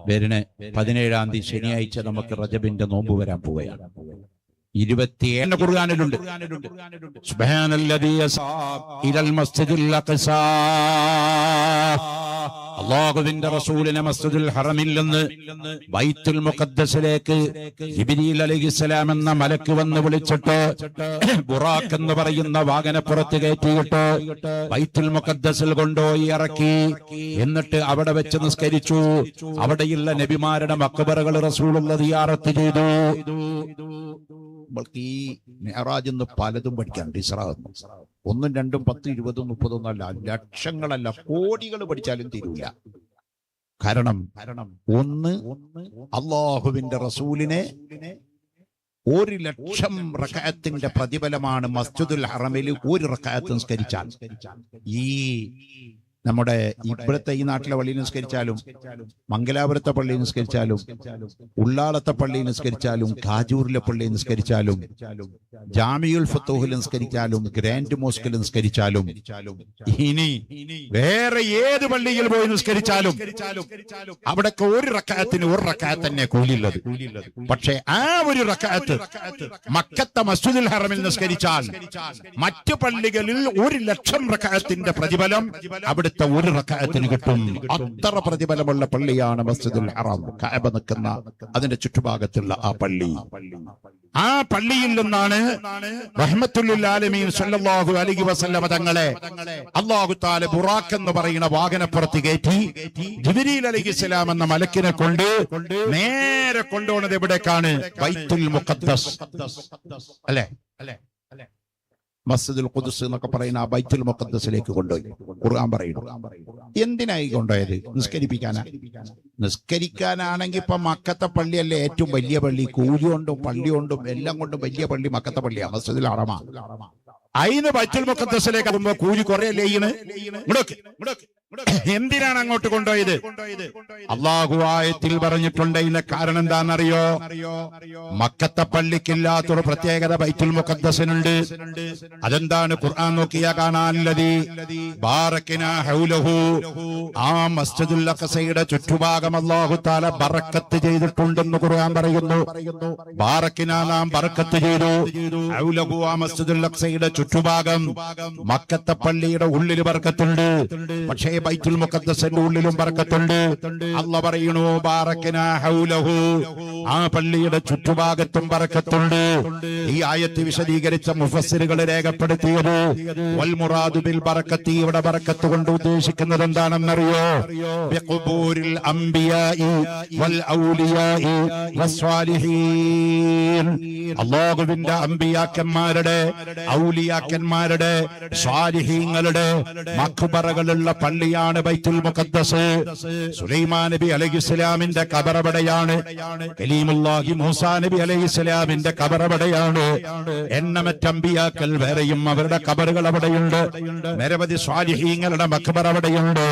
വരുന്ന 17-ാം തീയതി ശനിയാഴ്ച നമുക്ക് റജബിന്റെ നോമ്പ് വരാൻ പോവുകയാണ്. 27 ഖുർആനിലുണ്ട്. സുബ്ഹാനല്ലദീ യസ്ആ ഇലൽ മസ്ജിദിൽ അഖ്സാ. അല്ലാഹുവിന്റെ റസൂലിനെ മസ്ജിദുൽ ഹറമിൽ നിന്ന് ബൈത്തുൽ മുഖദ്ദസിലേക്ക് ജിബ്രീൽ അലൈഹിസ്സലാം എന്ന മലക്ക് വന്ന് വിളിച്ചിട്ട് ബുറാഖ് എന്ന് പറയുന്ന വാഹനപ്പുറത്ത് കയറ്റിയിട്ട് ബൈത്തുൽ മുഖദ്ദസിൽ കൊണ്ടുപോയി ഇറക്കി. എന്നിട്ട് അവിടെ വെച്ച് നിസ്കരിച്ചു. അവിടെയുള്ള നബിമാരുടെ മഖ്ബറകൾ റസൂലുള്ള സിയാറത്ത് ചെയ്തു. ഈ മിഅ്റാജ് എന്ന് പലതും പഠിക്കാനുണ്ട്. ഇസ്രാ 1, 2, 10, 20, 30 അല്ല, ലക്ഷങ്ങളല്ല, കോടികൾ പഠിച്ചാലും തീരൂല. കാരണം ഒന്ന്, അല്ലാഹുവിന്റെ റസൂലിനെ 1,00,000 റക്അത്തിന്റെ പ്രതിഫലമാണ് മസ്ജിദുൽ ഹറമിൽ 1 റക്അത്ത് നിസ്കരിച്ചാൽ. ഈ നമ്മുടെ ഇവിടുത്തെ ഈ നാട്ടിലെ പള്ളിയിൽ നിസ്കരിച്ചാലും, മംഗലാപുരത്തെ പള്ളിയിൽ നിസ്കരിച്ചാലും, ഉള്ളാളത്തെ പള്ളിയിൽ നിസ്കരിച്ചാലും, കാജൂരിലെ പള്ളിയിൽ നിസ്കരിച്ചാലും, ജാമിഉൽ ഫുത്തൂഹിൽ നിസ്കരിച്ചാലും, ഗ്രാൻഡ് മോസ്കിൽ നിസ്കരിച്ചാലും, ഇനി വേറെ ഏത് പള്ളിയിൽ പോയി നിസ്കരിച്ചാലും അവിടൊക്കെ 1 റക്അത്തിന് 1 റക്അത്ത് തന്നെ കൂലിയുള്ളത്. പക്ഷെ ആ 1 റക്അത്ത് മക്കത്തെ മസ്ജിദുൽ ഹറമിൽ നിസ്കരിച്ചാൽ മറ്റു പള്ളികളിൽ 1,00,000 റക്അത്തിന്റെ പ്രതിഫലം അവിടെ 1 റക്അത്തിന് കിട്ടും. അത്ര പ്രതിഫലമുള്ള പള്ളിയാണ് മസ്ജിദുൽ ഹറം. കഅബ നിൽക്കുന്ന അതിന്റെ ചുറ്റുഭാഗത്തുള്ള ആ പള്ളി. ആ പള്ളിയിൽ നിന്നാണ് റഹ്മത്തുൽ ആലമീൻ സല്ലല്ലാഹു അലൈഹി വസല്ലം തങ്ങളെ അല്ലാഹു തആല ബുറാഖ് എന്ന് പറയുന്ന വാഹനപ്പുറത്ത് കയറ്റി ജിബ്രീൽ അലൈഹിസ്സലാം എന്ന മലക്കിനെ കൊണ്ട് നേരെ കൊണ്ടുപോകുന്നത് എവിടേക്കാണ്? ബൈത്തുൽ മുഖദ്ദസ് അല്ലേ? മസ്ജിദുൽ ഖുദ്സ് എന്നൊക്കെ പറയുന്ന ആ ബൈത്തുൽ മുഖദ്ദസിലേക്ക് കൊണ്ടുപോയി. ഖുർആൻ പറയുന്നു. എന്തിനായി കൊണ്ടുപോയത്? നിസ്കരിക്കാനാണെങ്കിൽ ഇപ്പൊ മക്കത്തെ പള്ളിയല്ലേ ഏറ്റവും വലിയ പള്ളി. കൂലി കൊണ്ടും പള്ളി കൊണ്ടും എല്ലാം കൊണ്ടും വലിയ പള്ളി മക്കത്തെ പള്ളിയാണ്, മസ്ജിദുൽ ഹറമാ. അതിന് ബൈത്തുൽ മുഖദ്ദസിലേക്ക് ആകുമ്പോ കൂലി കുറയല്ലേ? എന്തിനാണ് അങ്ങോട്ട് കൊണ്ടുപോയത്? അല്ലാഹു ആയത്തിൽ പറഞ്ഞിട്ടുണ്ട്. ഇതിന്റെ കാരണം എന്താണെന്നറിയോ? മക്കത്തെ പള്ളിക്കില്ലാത്തൊരു പ്രത്യേകത ബൈത്തുൽ മുഖദ്ദസിനുണ്ട്. അതെന്താണ്? ഖുർആൻ നോക്കിയാ കാണാനുള്ളത്. ബാറക്നാ ഹൗലഹു. ആ മസ്ജിദുൽ അഖ്സയുടെ ചുറ്റുഭാഗം അല്ലാഹു തആല ബറക്കത്ത് ചെയ്തിട്ടുണ്ടെന്ന് ഖുർആൻ പറയുന്നു. ബാറക്നാ, നാം ബറക്കത്ത് ചെയ്തു. ഹൗലഹു, ആ മസ്ജിദുൽ അഖ്സയുടെ ചുറ്റുഭാഗം. മക്കത്തെ പള്ളിയുടെ ഉള്ളിൽ ബറക്കത്തുണ്ട്, പക്ഷേ ബൈത്തുൽ മുഖദ്ദസിന്റെ ഉള്ളിലും ബറക്കത്തുണ്ട്. അല്ലാഹു പറയുന്നു ബാറക്നാ ഹൗലഹു, ആ പള്ളിയുടെ ചുറ്റുഭാഗത്തും ബറക്കത്തുണ്ട്. ഈ ആയത്ത് വിശദീകരിച്ച മുഫസ്സിറുകൾ രേഖപ്പെടുത്തിയത് വൽ മുറാദു ബിൽ ബറക്കത്തി, ഇവിടെ ബറക്കത്ത് കൊണ്ട് ഉദ്ദേശിക്കുന്നത് എന്താണെന്നറിയോ? ബിഖുബൂരിൽ അംബിയാഇ വൽ ഔലിയാഇ വസ്വാലിഹീൻ. അല്ലാഹുവിന്റെ അംബിയാക്കന്മാരുടെ, ഔലിയാക്കന്മാരുടെ, സ്വാലിഹീങ്ങളുടെ മഖ്ബറകളുള്ള പള്ളിയാണ് ബൈത്തുൽ മുഖദ്ദസ്. സുലൈമാൻ നബി അലൈഹിസ്സലാമിന്റെ ഖബർ അവിടെയാണ്. കലീമുല്ലാഹി മൂസാ നബി അലൈഹിസ്സലാമിന്റെ ഖബർ അവിടെയാണ്. എണ്ണമറ്റ അമ്പിയാക്കൾ വേറെയും അവരുടെ ഖബറുകൾ അവിടെയുണ്ട്. നിരവധി സ്വാലിഹീങ്ങളുടെ മഖ്ബർ അവിടെയുണ്ട്.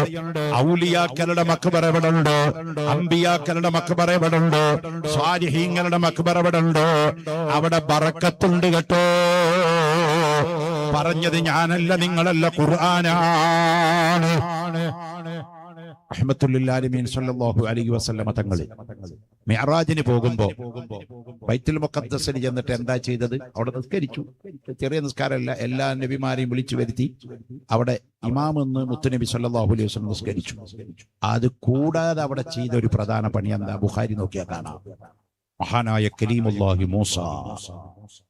ഔലിയാക്കളുടെ മഖ്ബർ അവിടെയുണ്ട്. അമ്പിയാക്കളുടെ മഖ്ബർ അവിടെയുണ്ട്. സ്വാലിഹീങ്ങളുടെ മഖ്ബർ അവിടെയുണ്ട്. അവിടെ ബറക്കത്തുണ്ട് കേട്ടോ. പറഞ്ഞത് ഞാനല്ല, നിങ്ങളല്ല, ഖുർആനാണ്. റഹ്മത്തുൽ ആലമീൻ സല്ലല്ലാഹു അലൈഹി വസല്ലം തങ്ങൾ മിഅ്റാജിന് പോകുമ്പോ ബൈത്തുൽ മുഖദ്ദസിൽ ചെന്നിട്ട് എന്താ ചെയ്തത്? അവിടെ നിസ്കരിച്ചു. ചെറിയ നിസ്കാരമല്ല, എല്ലാ നബിമാരെയും വിളിച്ചു വരുത്തി അവിടെ ഇമാമെന്ന് മുത്തുനബി സല്ലല്ലാഹു അലൈഹി വസല്ലം നിസ്കരിച്ചു. അത് കൂടാതെ അവിടെ ചെയ്ത ഒരു പ്രധാന പണി എന്താ? ബുഖാരി നോക്കിയാൽ കാണാം. മഹാനായ കലീമുല്ലാഹി മൂസ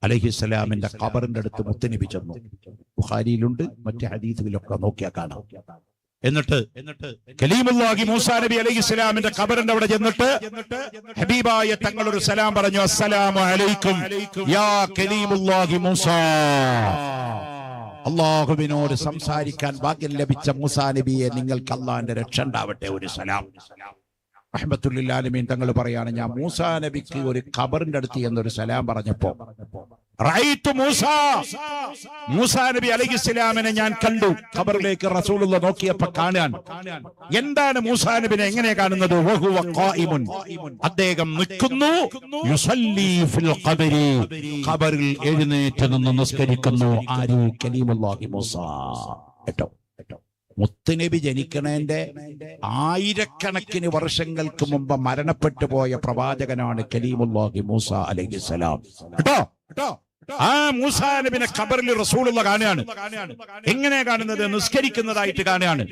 അലൈഹിസ്സലാമിന്റെ ഖബറിന്റെ അടുത്ത് മുത്തുനബി ചെന്നു. ബുഖാരിയിലുണ്ട്, മറ്റു ഹദീസുകളിലൊക്കെ നോക്കിയാൽ കാണാം. എന്നിട്ട് കലീമുല്ലാഹി മൂസാ നബി അലൈഹിസ്സലാമിന്റെ ഖബറിന്റെ അവിടെ ചെന്നിട്ട് ഹബീബായ തങ്ങളൊരു സലാം പറഞ്ഞു. അസ്സലാമു അലൈക്കും യാ കലീമുല്ലാഹി മൂസാ. അല്ലാഹുവിനോട് സംസാരിക്കാൻ ഭാഗ്യം ലഭിച്ച മൂസാ നബിയെ, നിങ്ങൾക്ക് അല്ലാഹുവിന്റെ രക്ഷ ഉണ്ടാവട്ടെ, ഒരു സലാം. റഹ്മത്തുൽ ആലമീൻ തങ്ങൾ പറയാണ്, ഞാൻ മൂസാ നബിക്ക് ഒരു ഖബറിന്റെ അടുത്ത് എന്നൊരു സലാം പറഞ്ഞപ്പോ റഅയ്തു മൂസാ നബി അലൈഹിസ്സലാമിനെ ഞാൻ കണ്ടു. ഖബറിലേക്ക് റസൂലുള്ളാഹി നോക്കിയപ്പോ കാണാൻ എന്താണ് മൂസാ നബിനെ എങ്ങനെ കാണുന്നത്? വഹുവ ഖായിമുൻ, അദ്ദേഹം നിൽക്കുന്നു. യുസല്ലി ഫിൽ ഖബരി, ഖബറിൽ എഴുന്നേറ്റ് നിന്ന് നിസ്കരിക്കുന്നു. ആര്? കലീമുല്ലാഹി മൂസ. കേട്ടോ, മുത്തുനബി ജനിക്കണേന്റെ ആയിരക്കണക്കിന് വർഷങ്ങൾക്ക് മുമ്പ് മരണപ്പെട്ടു പോയ പ്രവാചകനാണ് കലീമുല്ലാഹി മൂസ അലൈഹിസ്സലാം. കേട്ടോ, ആ മൂസാ നബിനെ ഖബറിൽ റസൂലുള്ള കാണുകയാണ്. എങ്ങനെ കാണുന്നത്? നിസ്കരിക്കുന്നതായിട്ട് കാണുകയാണ്.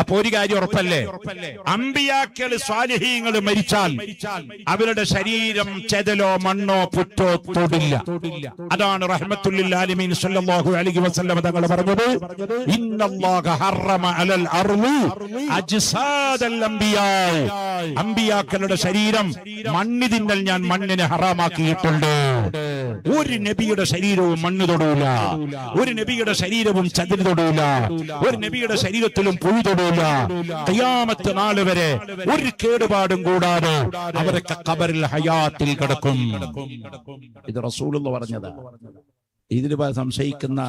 അപ്പൊ ഒരു കാര്യം ഉറപ്പല്ലേ, അമ്പിയാക്കള് സ്വാലിഹീങ്ങള് മരിച്ചാൽ അവരുടെ ശരീരം ചെതലോ മണ്ണോ പുറ്റോ തൊടില്ല. അതാണ് റഹ്മത്തുൽ ആലമീൻ സല്ലല്ലാഹു അലൈഹി വസല്ലം തങ്ങൾ പറഞ്ഞത്, ഇന്നല്ലാഹ ഹറമ അലൽ അർളി അജ്സാദൽ അംബിയാ. അമ്പിയാക്കളുടെ ശരീരം മണ്ണ് തിന്നൽ ഞാൻ മണ്ണിനെ ഹറാമാക്കിയിട്ടുണ്ട്. ഒരു നബിയുടെ ശരീരവും മണ്ണ് തൊടൂല, ഒരു നബിയുടെ ശരീരവും ചതിര് തൊടൂല, ഒരു നബിയുടെ ശരീരത്തിലും പുഴു തൊടൂല. ഖിയാമത്ത് നാൾ വരെ ഒരു കേടുപാടും കൂടാതെ അവരൊക്കെ ഖബറിൽ ഹയാത്തിൽ കിടക്കും. ഇത് റസൂലുള്ള പറഞ്ഞതാ. ഇതിൽ സംശയിക്കുന്ന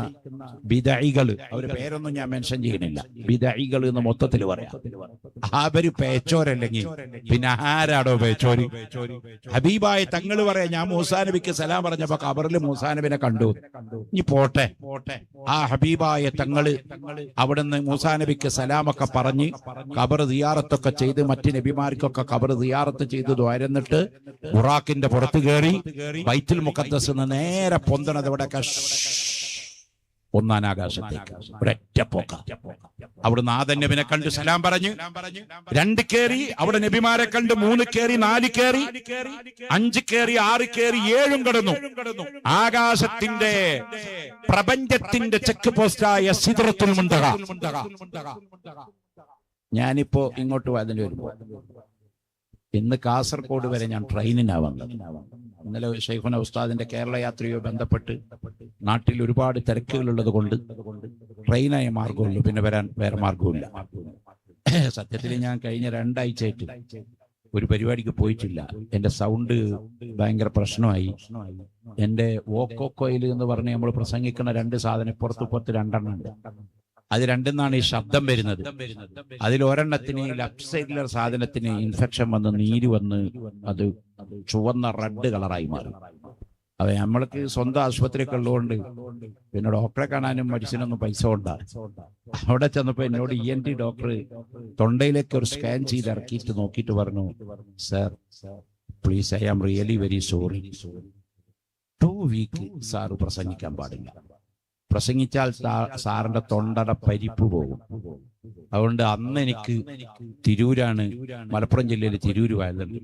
ബിദഈകള്, അവരുടെ പേരൊന്നും ഞാൻ മെൻഷൻ ചെയ്യുന്നില്ല, ബിദഈകൾ എന്ന് മൊത്തത്തിൽ പറയാം. അവര് പേച്ചോരല്ലെങ്കിൽ പിന്നെ ആരാടോ പേച്ചോര്? ഹബീബായ തങ്ങള് പറയാ, ഞാൻ മൂസാ നബിക്ക് സലാം പറഞ്ഞപ്പോ ഖബറിൽ മൂസാ നബിനെ കണ്ടു. ഇനി പോട്ടെ, ആ ഹബീബായ തങ്ങള് അവിടുന്ന് മൂസാ നബിക്ക് സലാമൊക്കെ പറഞ്ഞ് ഖബർ സിയാറത്തൊക്കെ ചെയ്ത് മറ്റ് നബിമാർക്കൊക്കെ ഖബർ സിയാറത്ത് ചെയ്ത് ദ്വാരന്നിട്ട് ബുറാക്കിന്റെ പുറത്ത് കയറി ബൈത്തുൽ മുഖദ്ദസ് നേരെ പൊന്തണത് ഇവിടെ ഒന്നാം ആകാശത്തേക്ക് ഒരൊറ്റ പോക്ക. അവിടുന്ന് ആദം നബിനെ കണ്ട് സലാം പറഞ്ഞു, 2 കയറി. അവിടെ നബിമാരെ കണ്ട് 3 കയറി, 4 കയറി, 5 കയറി, 6 കയറി, 7 കടന്നു. ആകാശത്തിന്റെ പ്രപഞ്ചത്തിന്റെ ചെക്ക് പോസ്റ്റായ സിദ്റത്തുൽ മുൻതഹ. ഞാനിപ്പോ ഇങ്ങോട്ട് അതിന് വരുമ്പോ ഇന്ന് കാസർഗോഡ് വരെ ഞാൻ ട്രെയിനിനാ വന്നത്. ഇന്നലെ ശൈഖുന ഉസ്താദിന്റെ കേരള യാത്രയോ ബന്ധപ്പെട്ട് നാട്ടിൽ ഒരുപാട് തിരക്കുകളുള്ളത് കൊണ്ട് ട്രെയിനായ മാർഗമുള്ളൂ, പിന്നെ വരാൻ വേറെ മാർഗവുമില്ല. സത്യത്തിൽ ഞാൻ കഴിഞ്ഞ 2 ആഴ്ചയായിട്ട് ഒരു പരിപാടിക്ക് പോയിട്ടില്ല. എന്റെ സൗണ്ട് ഭയങ്കര പ്രശ്നമായി. എന്റെ വോക്കോയിൽ എന്ന് പറഞ്ഞ് നമ്മൾ പ്രസംഗിക്കുന്ന 2 സാധനം ഇപ്പുറത്ത് 2 എണ്ണം ഉണ്ട്. അത് 2 ഈ ശബ്ദം വരുന്നത്. അതിൽ ഒരെണ്ണത്തിന് ലെഫ്റ്റ് സൈഡിലെ സാധനത്തിന് ഇൻഫെക്ഷൻ വന്ന് നീര് വന്ന് അത് ചുവന്ന റെഡ് കളറായി മാറി. അപ്പൊ നമ്മൾക്ക് സ്വന്തം ആശുപത്രിയൊക്കെ ഉള്ളതുകൊണ്ട് പിന്നെ ഡോക്ടറെ കാണാനും മെഡിസിനൊന്നും പൈസ കൊണ്ടാ. അവിടെ ചെന്നപ്പോ എന്നോട് ENT ഡോക്ടർ തൊണ്ടയിലേക്ക് ഒരു സ്കാൻ ചെയ്ത് ഇറക്കിയിട്ട് നോക്കിയിട്ട് പറഞ്ഞു, sir please, I am really very sorry, 2 week sir പ്രസംഗിക്കാൻ പാടില്ല. പ്രസംഗിച്ചാൽ സാറിന്റെ തൊണ്ടയുടെ പരിപ്പ് പോകും. അതുകൊണ്ട് അന്ന് എനിക്ക് തിരൂരാണ്, മലപ്പുറം ജില്ലയിൽ തിരൂരുമായതുണ്ട്.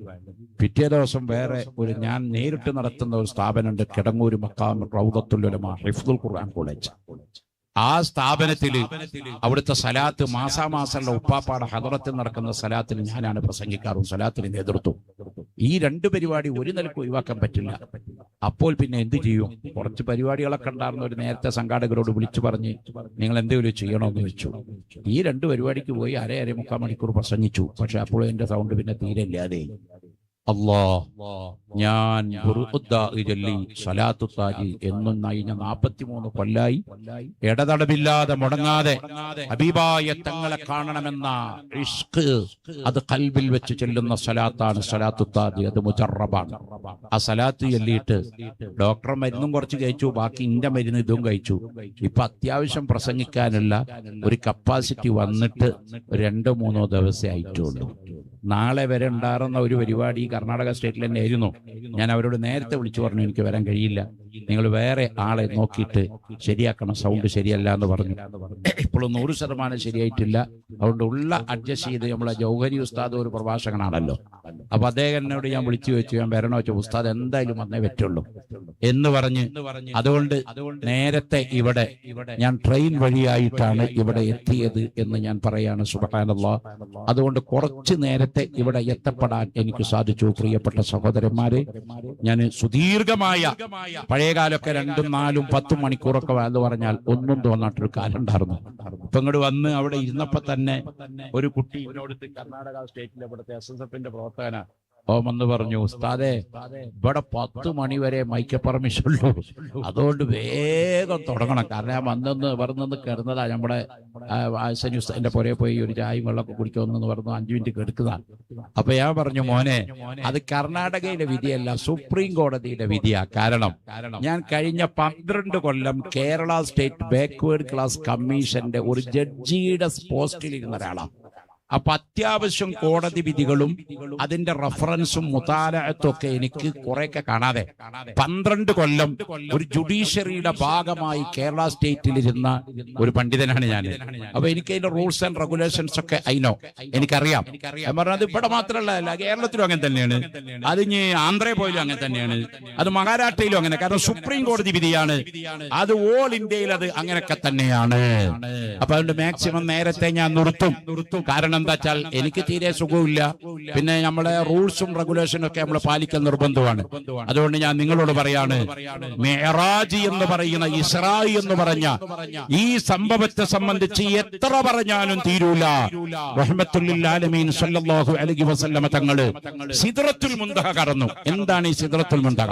പിറ്റേ ദിവസം വേറെ ഒരു ഞാൻ നേരിട്ട് നടത്തുന്ന ഒരു സ്ഥാപനമുണ്ട്, കിടങ്ങൂര് മക്കാം റൗദത്തുൽ ഉലമാ ഹിഫ്ദുൽ ഖുർആൻ കോളേജ്. ആ സ്ഥാപനത്തില് അവിടുത്തെ സലാത്ത് മാസാമാസമുള്ള ഉപ്പാപ്പാടെ ഹദറത്തിൽ നടക്കുന്ന സലാത്തിൽ ഞാനാണ് പ്രസംഗിക്കാറും സലാത്തിന് നേതൃത്വം. ഈ 2 പരിപാടി ഒരു നിലക്ക് ഒഴിവാക്കാൻ പറ്റില്ല. അപ്പോൾ പിന്നെ എന്ത് ചെയ്യും? കുറച്ച് പരിപാടികളൊക്കെ ഉണ്ടായിരുന്ന ഒരു നേരത്തെ സംഘാടകരോട് വിളിച്ചു പറഞ്ഞ് നിങ്ങൾ എന്തെങ്കിലും ചെയ്യണമെന്ന് ചോദിച്ചു. ഈ 2 പരിപാടിക്ക് പോയി 3.5 മണിക്കൂർ പ്രസംഗിച്ചു. പക്ഷെ അപ്പോൾ എന്റെ സൗണ്ട് പിന്നെ തീരെ ഇല്ലാതെ. അല്ലാ, ഞാൻ എന്നും 43 കൊല്ലായി ഇടതടവില്ലാതെ മുടങ്ങാതെ ഹബീബായ തങ്ങളെ കാണണമെന്ന ഇഷ്ക് അത് ഖൽബിൽ വെച്ച് ചെല്ലുന്ന സലാത്താണ് സലാത്തു താജി. അത് മുജറബാണ്. ആ സലാത്ത് ചൊല്ലിയിട്ട് ഡോക്ടർ മരുന്നും കുറച്ച് കഴിച്ചു, ബാക്കി ഇന്റെ മരുന്ന് ഇതും കഴിച്ചു. ഇപ്പൊ അത്യാവശ്യം പ്രസംഗിക്കാനുള്ള ഒരു കപ്പാസിറ്റി വന്നിട്ട് 2-3 ദിവസമേ ആയിട്ടുള്ളൂ. നാളെ വരെ ഉണ്ടായിരുന്ന ഒരു പരിപാടി കർണാടക സ്റ്റേറ്റിൽ തന്നെ ആയിരുന്നു. ഞാൻ അവരോട് നേരത്തെ വിളിച്ചു പറഞ്ഞു, എനിക്ക് വരാൻ കഴിയില്ല, നിങ്ങൾ വേറെ ആളെ നോക്കിയിട്ട് ശരിയാക്കണം, സൗണ്ട് ശരിയല്ല എന്ന് പറഞ്ഞു. ഇപ്പോഴും 100% ശരിയായിട്ടില്ല. അതുകൊണ്ട് ഉള്ള അഡ്ജസ്റ്റ് ചെയ്ത് നമ്മളെ ജൗഹരി ഉസ്താദ് ഒരു പ്രഭാഷകനാണല്ലോ, അപ്പൊ അദ്ദേഹത്തിനോട് ഞാൻ വിളിച്ചു ചോദിച്ചു, ഞാൻ വരണോ വെച്ചു. ഉസ്താദ് എന്തായാലും വന്നേ പറ്റുള്ളൂ എന്ന് പറഞ്ഞ്, അതുകൊണ്ട് നേരത്തെ ഇവിടെ ഞാൻ ട്രെയിൻ വഴിയായിട്ടാണ് ഇവിടെ എത്തിയത് എന്ന് ഞാൻ പറയാണ്. സുബ്ഹാനല്ലാഹ്. അതുകൊണ്ട് കുറച്ച് നേരത്തെ ഇവിടെ എത്തപ്പെടാൻ എനിക്ക് സാധിച്ചു. പ്രിയപ്പെട്ട സഹോദരന്മാരെ, ഞാൻ സുദീർഘമായ പഴയകാലൊക്കെ 2, 4, 10 മണിക്കൂറൊക്കെ എന്ന് പറഞ്ഞാൽ ഒന്നും തോന്നാട്ടൊരു കാലം ഉണ്ടായിരുന്നു. ഇപ്പൊ ഇങ്ങോട്ട് വന്ന് അവിടെ ഇരുന്നപ്പോ തന്നെ ഒരു കുട്ടി ഇതിനോട് കർണാടക സ്റ്റേറ്റിലെ ഇവിടുത്തെ SSFന്റെ പ്രവർത്തകന ഓൻ വന്ന് പറഞ്ഞു, ഉസ്താദേ ഇവിടെ 10 മണി വരെ മൈക്ക് പെർമിഷൻ ഉള്ളൂ, അതുകൊണ്ട് വേഗം തുടങ്ങണം. കാരണം ഞാൻ പറഞ്ഞൊന്ന് കിടന്നതാ. നമ്മുടെ എന്റെ പുറകെ പോയി ഒരു ചായയും വെള്ളമൊക്കെ കുടിക്കുമെന്ന് പറഞ്ഞു 5 മിനിറ്റ് കെടുക്കുക. അപ്പൊ ഞാൻ പറഞ്ഞു, മോനെ അത് കർണാടകയിലെ വിധിയല്ല, സുപ്രീം കോടതിയുടെ വിധിയാ. കാരണം ഞാൻ കഴിഞ്ഞ 12 കൊല്ലം കേരള സ്റ്റേറ്റ് ബാക്ക്വേർഡ് ക്ലാസ് കമ്മീഷന്റെ ഒരു ജഡ്ജിയുടെ പോസ്റ്റിൽ ഇരുന്ന ഒരാളാണ്. അപ്പൊ അത്യാവശ്യം കോടതി വിധികളും അതിന്റെ റഫറൻസും മുതാലഅത്തും ഒക്കെ എനിക്ക് കുറെയൊക്കെ കാണാതെ 12 കൊല്ലം ഒരു ജുഡീഷ്യറിയുടെ ഭാഗമായി കേരള സ്റ്റേറ്റിലിരുന്ന ഒരു പണ്ഡിതനാണ് ഞാൻ. അപ്പൊ എനിക്ക് അതിന്റെ റൂൾസ് ആൻഡ് റെഗുലേഷൻസ് ഒക്കെ എനിക്കറിയാം. ഞാൻ പറഞ്ഞത് ഇവിടെ മാത്രമല്ല, കേരളത്തിലും അങ്ങനെ തന്നെയാണ്, അത് ഇനി ആന്ധ്രയിൽ പോയാലും അങ്ങനെ തന്നെയാണ്, അത് മഹാരാഷ്ട്രയിലും അങ്ങനെ. കാരണം സുപ്രീം കോടതി വിധിയാണ്, അത് ഓൾ ഇന്ത്യയിൽ അത് അങ്ങനെയൊക്കെ തന്നെയാണ്. അപ്പൊ അതുകൊണ്ട് മാക്സിമം നേരത്തെ ഞാൻ നിർത്തും. കാരണം എന്താ വെച്ചാൽ എനിക്ക് തീരെ സുഖമില്ല, പിന്നെ നമ്മളെ റൂൾസും റെഗുലേഷനും ഒക്കെ നമ്മൾ പാലിക്കൽ നിർബന്ധമാണ്. അതുകൊണ്ട് ഞാൻ നിങ്ങളോട് പറയാണ്, മിഅ്റാജ് എന്ന് പറയുന്ന, ഇസ്രായി എന്ന് പറഞ്ഞ ഈ സംഭവത്തെ സംബന്ധിച്ച് എത്ര പറഞ്ഞാലും തീരൂല. റഹ്മത്തുൽ ലിൽ ആലമീൻ സല്ലല്ലാഹു അലൈഹി വസല്ലമ തങ്ങൾ സിദ്റത്തുൽ മുൻതഹ കടന്നു. എന്താണ് ഈ സിദ്റത്തുൽ മുൻതഹ?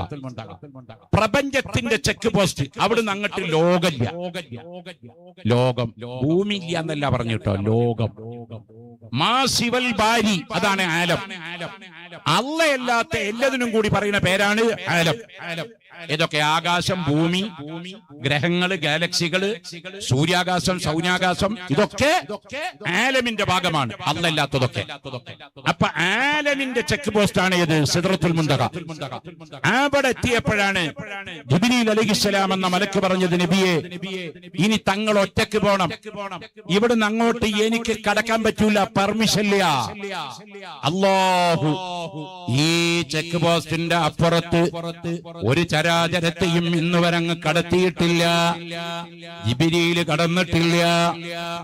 പ്രപഞ്ചത്തിന്റെ ചെക്ക് പോസ്റ്റ്. അവിടുന്ന് അങ്ങോട്ട് ലോകമില്ല, ലോകം ഭൂമിയില്ല എന്നല്ല പറഞ്ഞിട്ടോ, ലോകം. മാസിവൽ ബാരി, അതാണ് ആലം. അല്ലാത്ത എല്ലാത്തിനും കൂടി പറയുന്ന പേരാണ് ആലം. ഇതൊക്കെ ആകാശം, ഭൂമി, ഗ്രഹങ്ങള്, ഗാലക്സികള്, സൂര്യാകാശം, സൗരാകാശം, ഇതൊക്കെ ആലമിന്റെ ഭാഗമാണ്, അല്ലാത്തതൊക്കെ. അപ്പൊ ആലമിന്റെ ചെക്ക് പോസ്റ്റ് ആണ് ഇത് സിദ്റത്തുൽ മുൻതഹ. അവിടെ എത്തിയപ്പോഴാണ് ജിബ്രീൽ അലൈഹിസ്സലാം എന്ന മലക്ക് പറഞ്ഞത്, നബിയെ ഇനി തങ്ങൾ ഒറ്റക്ക് പോണം, ഇവിടുന്ന് അങ്ങോട്ട് എനിക്ക് കടക്കാൻ പറ്റൂല, പെർമിഷൻ ഇല്ല. അല്ലാഹു ഈ ചെക്ക് പോസ്റ്റിന്റെ അപ്പുറത്ത് ഒരു ചരാചരത്തെയും ഇന്നുവരങ്ങ് കടത്തിയിട്ടില്ല. ജിബ്രീൽ കടന്നിട്ടില്ല,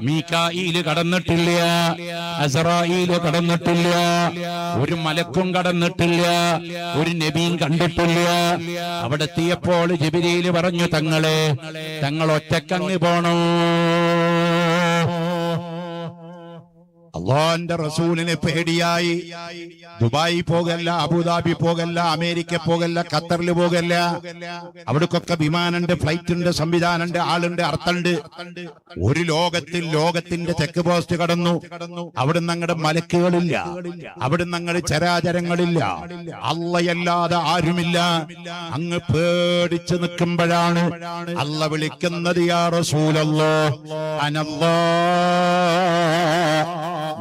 മീകായിൽ കടന്നിട്ടില്ല, അസ്റായീൽ കടന്നിട്ടില്ല, ഒരു മലക്കും കടന്നിട്ടില്ല, ഒരു നബിയും കണ്ടിട്ടില്ല. അവിടെ എത്തിയപ്പോൾ ജിബ്രീൽ പറഞ്ഞു, തങ്ങൾ ഒറ്റക്കങ്ങ് പോണോ? അള്ളാന്റെ റസൂലിന് പേടിയായി. ദുബായി പോകല്ല, അബുദാബി പോകല്ല, അമേരിക്ക പോകല്ല, ഖത്തറിൽ പോകല്ല. അവിടേക്കൊക്കെ വിമാനമുണ്ട്, ഫ്ലൈറ്റ് ഉണ്ട്, സംവിധാനമുണ്ട്, ആളുണ്ട്, അർത്ഥമുണ്ട്. ഒരു ലോകത്തിന്റെ ചെക്ക് പോസ്റ്റ് കടന്നു. അവിടുന്ന് അങ്ങടെ മലക്കുകളില്ല, അവിടുന്ന് അങ്ങടെ ചരാചരങ്ങളില്ല, അള്ളയല്ലാതെ ആരുമില്ല. അങ്ങ് പേടിച്ചു നിൽക്കുമ്പോഴാണ് അള്ള വിളിക്കുന്നത്, യാ റസൂലല്ലാഹ് അനല്ലാഹ്,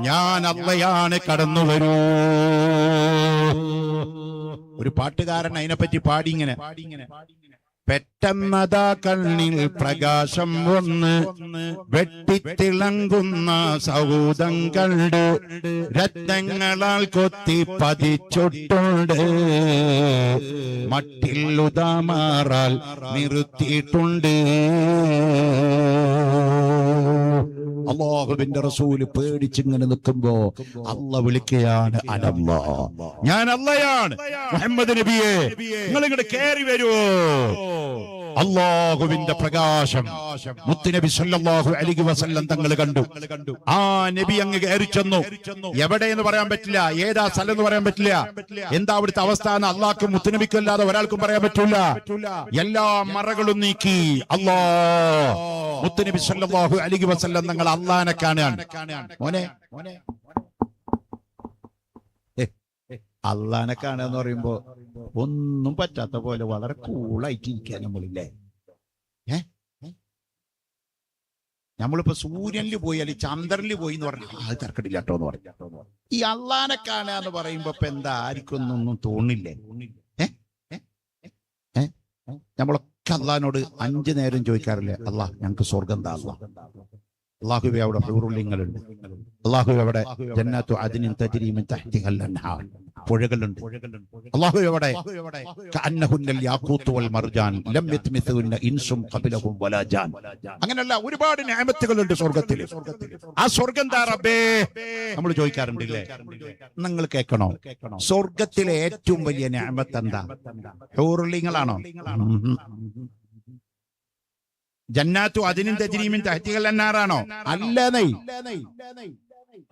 ഞാൻ അള്ളയാണ്, കടന്നു വരൂ. ഒരു പാട്ടുകാരൻ അതിനെപ്പറ്റി പാടിങ്ങനെ, പെട്ടെന്നതാ കണ്ണിൽ പ്രകാശം ഒന്ന് വെട്ടിത്തിളങ്ങുന്ന സൗദം കണ്ട്, രത്നങ്ങളാൽ കൊത്തി പതിച്ചൊട്ടുണ്ട്, മട്ടിൽ ഉദാമാറാൽ നിർത്തിയിട്ടുണ്ട്. അല്ലാഹുവിന്റെ റസൂല് പേടിച്ചിങ്ങനെ നിൽക്കുമ്പോ അള്ള വിളിക്കുകയാണ്, അനല്ലാഹ്, ഞാൻ അള്ളയാണ്, മുഹമ്മദ് നബിയെ നിങ്ങൾ ഇങ്ങോട്ട് കയറി വരുവോ? അല്ലാഹുവിന്റെ പ്രകാശം മുത്തുനബി സല്ലല്ലാഹു അലൈഹി വസല്ലം തങ്ങൾ കണ്ടു. ആ നബി അങ്ങ് കയറി ചെന്നു. എവിടെയെന്ന് പറയാൻ പറ്റില്ല, ഏതാ സ്ഥലം എന്ന് പറയാൻ പറ്റില്ല, എന്താ അവിടുത്തെ അവസ്ഥ എന്ന് അള്ളാഹ്ക്കും മുത്തുനബിക്കും അല്ലാതെ ഒരാൾക്കും പറയാൻ പറ്റൂല. എല്ലാ മറകളും നീക്കി അല്ലാഹ് മുത്തുനബി സല്ലല്ലാഹു അലൈഹി വസല്ലം തങ്ങൾ അള്ളാനെ കാണാൻ. മോനെ അള്ളാനെ കാണാന്ന് പറയുമ്പോ ഒന്നും പറ്റാത്ത പോലെ വളരെ കൂളായിട്ട് ഇരിക്കാൻ നമ്മളില്ലേ. നമ്മളിപ്പോ സൂര്യനിൽ പോയി അല്ലെങ്കിൽ ചന്ദ്രനിൽ പോയി എന്ന് പറഞ്ഞു, അത് തിരക്കടില്ല കേട്ടോ എന്ന് പറഞ്ഞു. ഈ അള്ളാനെ കാണുക എന്ന് പറയുമ്പോ ഇപ്പൊ എന്താ, ആർക്കൊന്നും തോന്നില്ലേ? നമ്മളൊക്കെ അള്ളഹാനോട് 5 നേരം ചോദിക്കാറില്ലേ, അള്ളാഹ് ഞങ്ങൾക്ക് സ്വർഗം താ, അള്ളാഹുവേ അവിടെ ഹൂറുലിങ്ങളുണ്ട്, അള്ളാഹു അവിടെ ജന്നത്തു അദ്നിൻ തജ്രി മിൻ തഹ്തിഹൽ അൻഹാർ, പുഴകളുണ്ട്. അള്ളാഹു അവിടെ കഅന്നഹുന്നൽ യാഖൂത്ത് വൽ മർജാൻ ലം യത്മിസുന്ന ഇൻസും ഖബലഹും വലാ ജാൻ. അങ്ങനെയുള്ള ഒരുപാട് നിഅമത്തുകളുണ്ട് സ്വർഗ്ഗത്തിൽ. ആ സ്വർഗ്ഗം താ റബ്ബേ നമ്മൾ ചോദിക്കാറുണ്ടല്ലേ. നിങ്ങൾ കേൾക്കണോ, സ്വർഗ്ഗത്തിലെ ഏറ്റവും വലിയ നിഅമത്ത് എന്താ? ഹൂറുലിങ്ങളാണോ? ജന്നാത്തു അദ്നിൻ തജ്രി മിൻ തഹ്തിഹൽ അൻഹാറാണോ? അല്ല.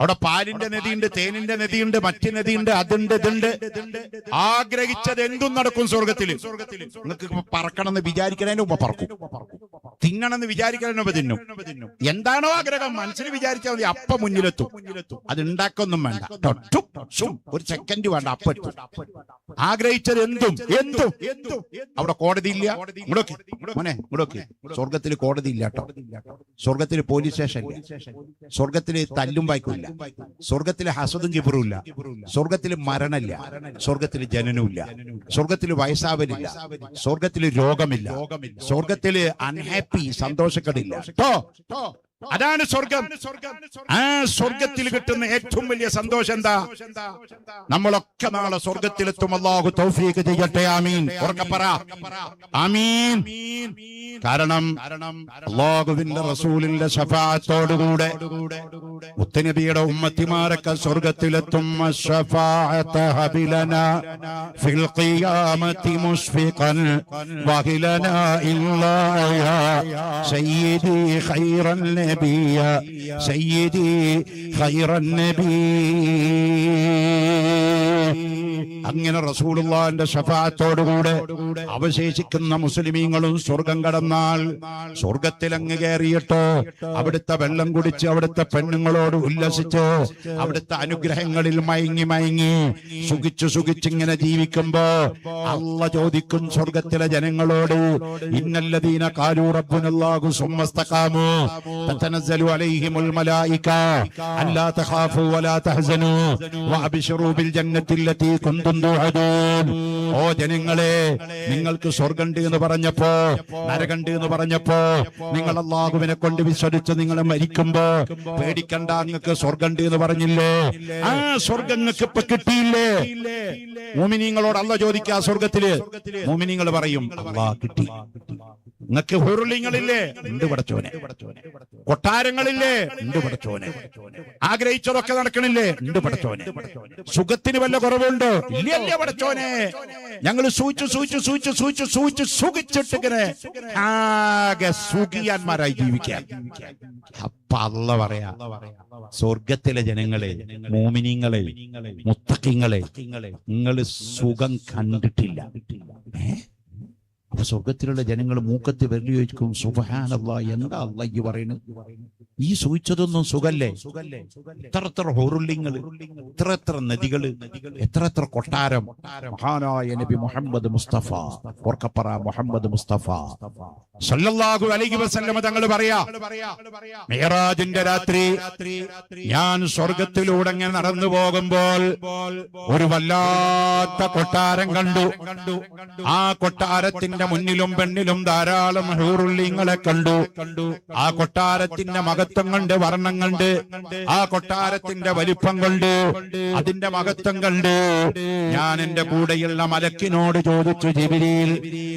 അവിടെ പാലിന്റെ നദിയുണ്ട്, തേനിന്റെ നദിയുണ്ട്, മറ്റു നദിയുണ്ട്, അതുണ്ട്, ഇതുണ്ട്. ആഗ്രഹിച്ചത് എന്തും നടക്കും സ്വർഗത്തിൽ. നിങ്ങൾക്ക് പറക്കണം എന്ന് വിചാരിക്കണതിന് മുമ്പ് പറക്കും, തിന്നണമെന്ന് വിചാരിക്കണതിന് മുമ്പ് തിന്നും. എന്താണോ ആഗ്രഹം മനസ്സിൽ വിചാരിച്ചാൽ മതി, അപ്പ മുന്നിലെത്തും. അത് ഉണ്ടാക്കൊന്നും വേണ്ട, ഒരു സെക്കൻഡ് വേണ്ട, അപ്പ എത്തും. ആഗ്രഹിച്ചത് എന്തും എന്തും എന്തും. അവിടെ കോടതി ഇല്ല. മോനെ ഇങ്ങോട്ട്, സ്വർഗത്തിൽ കോടതി ഇല്ല കേട്ടോ. സ്വർഗത്തിൽ പോലീസ് സ്റ്റേഷൻ ഇല്ല. സ്വർഗത്തിൽ തല്ലും വായിക്കില്ല. സ്വർഗത്തിൽ ഹസദും കിബറും ഇല്ല. സ്വർഗത്തിൽ മരണമില്ല. സ്വർഗത്തിൽ ജനനമില്ല. സ്വർഗത്തിൽ വയസ്സാവലില്ല. സ്വർഗത്തിൽ രോഗമില്ല. സ്വർഗത്തിൽ അൺഹാപ്പി സന്തോഷക്കേടില്ല. അതാണ് സ്വർഗം. ആ സ്വർഗത്തിൽ കിട്ടുന്ന ഏറ്റവും വലിയ സന്തോഷം എന്താ? നമ്മളൊക്കെ നാളെ സ്വർഗത്തിലെത്തും. അല്ലാഹു തൗഫീഖ് ചെയ്യട്ടെ. ആമീൻ. ഉറക്കെ പറ ആമീൻ. കാരണം അല്ലാഹുവിന്റെ റസൂലിന്റെ ശഫാഅത്തോടുകൂടെ മുത്തനബിയുടെ ഉമ്മത്തിമാരൊക്കെ സ്വർഗത്തിലെത്തും. ശഫാഅത ഹബിലനാ ഫിൽ ഖിയാമത്തി മുസ്ഫിഖൻ വഹിലനാ ഇല്ലാ സയ്യിദി ഖൈറൻ നബിയ സയ്യിദി ഖൈറൻ നബി. അങ്ങനെ റസൂലുള്ളാഹിന്റെ ശഫാഅത്തോടുകൂടെ അവശേഷിക്കുന്ന മുസ്ലിമീങ്ങളും സ്വർഗം കടന്നാൽ സ്വർഗത്തിൽ അങ്ങ് കയറിയിട്ടോ അവിടുത്തെ വെള്ളം കുടിച്ച് അവിടുത്തെ പെണ്ണുങ്ങളോട് ഉല്ലസിച്ച് അവിടുത്തെ അനുഗ്രഹങ്ങളിൽ മയങ്ങി മയങ്ങി സുഖിച്ചിങ്ങനെ ജീവിക്കുമ്പോ അല്ലാഹ് ചോദിക്കും സ്വർഗത്തിലെ ജനങ്ങളോട്, ഇന്നല്ലദീന ഖാലൂ റബ്ബുനല്ലാഹു സുമ്മ ഇസ്തഖാമൂ തതനസ്സലു അലൈഹിമുൽ മലായിക അല്ലാ തഖാഫൂ വലാ തഹ്സനൂ വഅബ്ശിറൂ ബിൽ ജന്നത്തില്ലതീ കുന്തും തുഅദൂൻ. ഓ ജനങ്ങളെ, നിങ്ങൾക്ക് സ്വർഗമുണ്ട് എന്ന് പറഞ്ഞപ്പോ, നരകമുണ്ട് എന്ന് പറഞ്ഞപ്പോ, നിങ്ങൾ അല്ലാഹുവിനെ കൊണ്ട് വിശ്വസിച്ച് നിങ്ങൾ മരിക്കുമ്പോ പേടിക്കണ്ട, നിങ്ങൾക്ക് സ്വർഗമുണ്ട് എന്ന് പറഞ്ഞില്ലേ? ആ സ്വർഗം നിങ്ങൾക്ക് ഇപ്പൊ കിട്ടിയില്ലേ? മുഅ്മിനീങ്ങളോട് അല്ലാഹ് ചോദിക്കുക സ്വർഗത്തില്. മുഅ്മിനീങ്ങൾ പറയും, അല്ലാഹ് കിട്ടി. നിങ്ങൾക്ക് ഹുറുലിങ്ങളില്ലേ? ഉണ്ട് പടച്ചോനെ. കൊട്ടാരങ്ങളില്ലേ? ഉണ്ട് പടച്ചോനെ. ആഗ്രഹിച്ചതൊക്കെ നടക്കണില്ലേ? ഉണ്ട് പടച്ചോനെ. സുഖത്തിന് വല്ല കുറവുണ്ടോ? ഇല്ല പടച്ചോനെ. ഞങ്ങൾ സുഖിച്ചിട്ടിങ്ങനെ ആകെ സുഖിയാന്മാരായി ജീവിക്കാൻ. അപ്പ അല്ലാഹ് പറയാ, സ്വർഗത്തിലെ ജനങ്ങളെ, മോമിനീങ്ങളെ, മുത്തഖീങ്ങളെ, നിങ്ങൾ സുഖം കണ്ടിട്ടില്ല. അപ്പൊ സ്വർഗത്തിലുള്ള ജനങ്ങൾ മൂക്കത്ത് വെല്ലു ചോദിക്കും, സുബ്ഹാനല്ലാഹ്, എന്താ അല്ലാഹ് ഈ പറയുന്നത്? ഈ സൂചിച്ചതൊന്നും സുഖല്ലേ? എത്ര ഹോറുല്യങ്ങൾ, എത്ര നദികള്, എത്ര കൊട്ടാരം. മഹാനായ നബി മുഹമ്മദ് മുസ്തഫ, ഓർക്കപ്പറ മുഹമ്മദ് മുസ്തഫ സല്ലല്ലാഹു അലൈഹി വസല്ലം തങ്ങൾ പറയാ, മിഅ്റാജിന്റെ രാത്രി ഞാൻ സ്വർഗത്തിലൂടെ ഇങ്ങനെ നടന്നു പോകുമ്പോൾ ഒരു വല്ലാത്ത കൊട്ടാരം കണ്ടു. ആ കൊട്ടാരത്തിന്റെ മുന്നിലും പെണ്ണിലും ധാരാളം ഹൂറുല്യങ്ങളെ കണ്ടു. ആ കൊട്ടാരത്തിന്റെ മഹത്വം കണ്ട്, വർണ്ണം കണ്ട്, ആ കൊട്ടാരത്തിന്റെ വലിപ്പം കൊണ്ട്, അതിന്റെ മഹത്വം കണ്ട് ഞാൻ എന്റെ കൂടെയുള്ള മലക്കിനോട് ചോദിച്ചു, ജിബ്രീൽ,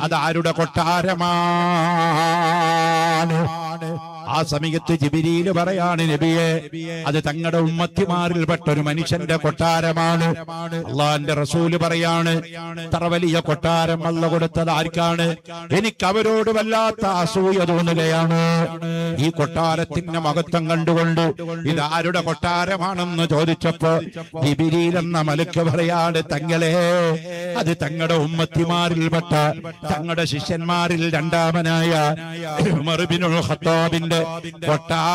അതാരുടെ കൊട്ടാരമാണ്? ആ സമയത്ത് ജിബ്രീൽ പറയാണ്, നബിയെ, അത് തങ്ങളുടെ ഉമ്മത്തിമാരിൽപ്പെട്ട ഒരു മനുഷ്യന്റെ കൊട്ടാരമാണ്. അള്ളാന്റെ റസൂല് പറയാണ്, ഇത്ര വലിയ കൊട്ടാരം അല്ലാഹ് കൊടുത്തത് ആർക്കാണ്? എനിക്ക് അവരോട് വല്ലാത്ത അസൂയ തോന്നുകയാണ്. ഈ കൊട്ടാരത്തിന്റെ മഹത്വം കണ്ടുകൊണ്ട് ഇതാരുടെ കൊട്ടാരമാണെന്ന് ചോദിച്ചപ്പോ ജിബ്രീൽ എന്ന മലക്ക് പറയാണ്, തങ്ങളെ, അത് തങ്ങളുടെ ഉമ്മത്തിമാരിൽപ്പെട്ട തങ്ങളുടെ ശിഷ്യന്മാരിൽ രണ്ടാമനായ ഉമർ ഇബ്നുൽ ഖത്താബിന്റെ കൊട്ടാരമാണ്.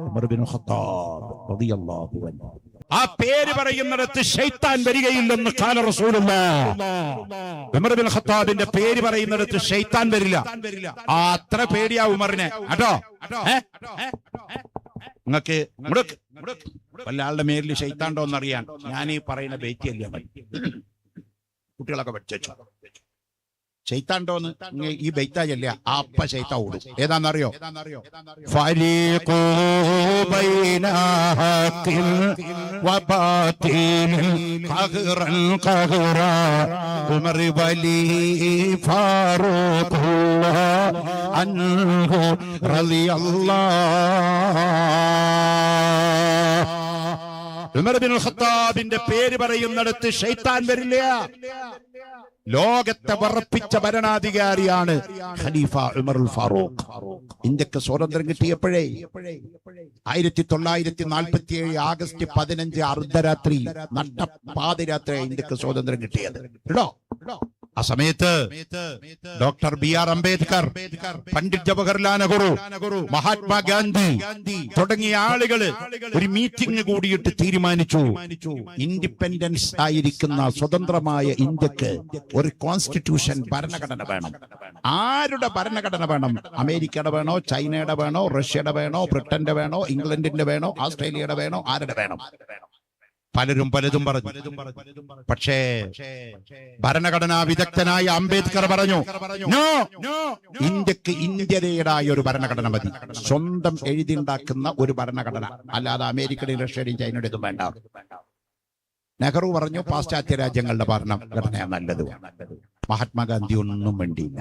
ഉമർ ഇബ്നുൽ ഖത്താബ് റളിയല്ലാഹു അൻഹു. ആ പേര് പറയുന്നിടത്ത് ശൈത്താൻ വരികയില്ലെന്ന് ഖാല റസൂലുള്ളാഹ്. ഉമർ ഇബ്നുൽ ഖത്താബിന്റെ പേര് പറയുന്നിടത്ത് ശൈത്താൻ വരില്ല. അത്ര പേടിയാ ഉമറിനെ കേട്ടോ. നിങ്ങൾക്ക് വല്ല ആളുടെ മേലിൽ ശൈത്താണ്ടോ എന്നറിയാൻ ഞാൻ ഈ പറയുന്ന ബേറ്റിയല്ല, കുട്ടികളൊക്കെ പഠിച്ചു. ശൈത്താണ്ടോന്ന് ഈ ബൈത്താജല്ല, ആ അപ്പ ശൈത്താൻ ഓടും. ഏതാന്നറിയോ? ഫരീഖൂ ബൈന ഹഖിൻ വബാതിൽ ഖഹറൻ ഖഹറ ഉമർ വലി ഫാറൂഖ് അൻഹു റളിയല്ലാഹ്. ഉമർ ബിൻ ഖത്താബിന്റെ പേര് പറയുന്നിടത്ത് ശൈത്താൻ വരില്ല. ലോകത്തെ വറപ്പിച്ച ഭരണാധികാരിയാണ് ഖലീഫ ഉമറുൽ ഫാറൂഖ്. ഇന്ത്യക്ക് സ്വാതന്ത്ര്യം കിട്ടിയപ്പോഴേ 1947 ആഗസ്റ്റ് 15 അർദ്ധരാത്രി പാതിരാത്രി ഇന്ത്യക്ക് സ്വാതന്ത്ര്യം കിട്ടിയത് കേട്ടോ. ആ സമയത്ത് ഡോക്ടർ BR അംബേദ്കർ, പണ്ഡിറ്റ് ജവഹർലാൽ നെഹ്റു, മഹാത്മാഗാന്ധി തുടങ്ങിയ ആളുകള് ഒരു മീറ്റിംഗ് കൂടിയിട്ട് തീരുമാനിച്ചു, ഇൻഡിപെൻഡൻസ് ആയിരിക്കുന്ന സ്വതന്ത്രമായ ഇന്ത്യക്ക് ഒരു കോൺസ്റ്റിറ്റ്യൂഷൻ, ഭരണഘടന വേണം. ആരുടെ ഭരണഘടന വേണം? അമേരിക്കയുടെ വേണോ, ചൈനയുടെ വേണോ, റഷ്യയുടെ വേണോ, ബ്രിട്ടന്റെ വേണോ, ഇംഗ്ലണ്ടിന്റെ വേണോ, ഓസ്ട്രേലിയയുടെ വേണോ, ആരുടെ വേണം? പലരും പലതും പറഞ്ഞു. പക്ഷേ ഭരണഘടനാ വിദഗ്ധനായ അംബേദ്കർ പറഞ്ഞു, നോ, ഇന്ത്യക്ക് ഇന്ത്യയുടേതായ ഒരു ഭരണഘടന മതി, സ്വന്തം എഴുതിണ്ടാക്കുന്ന ഒരു ഭരണഘടന, അല്ലാതെ അമേരിക്കയുടെയും റഷ്യയുടെയും ചൈനയുടേതും വേണ്ട. നെഹ്റു പറഞ്ഞു, പാശ്ചാത്യ രാജ്യങ്ങളുടെ ഭരണഘടനയാണ് നല്ലത്. മഹാത്മാഗാന്ധി ഒന്നും വേണ്ടിയില്ല.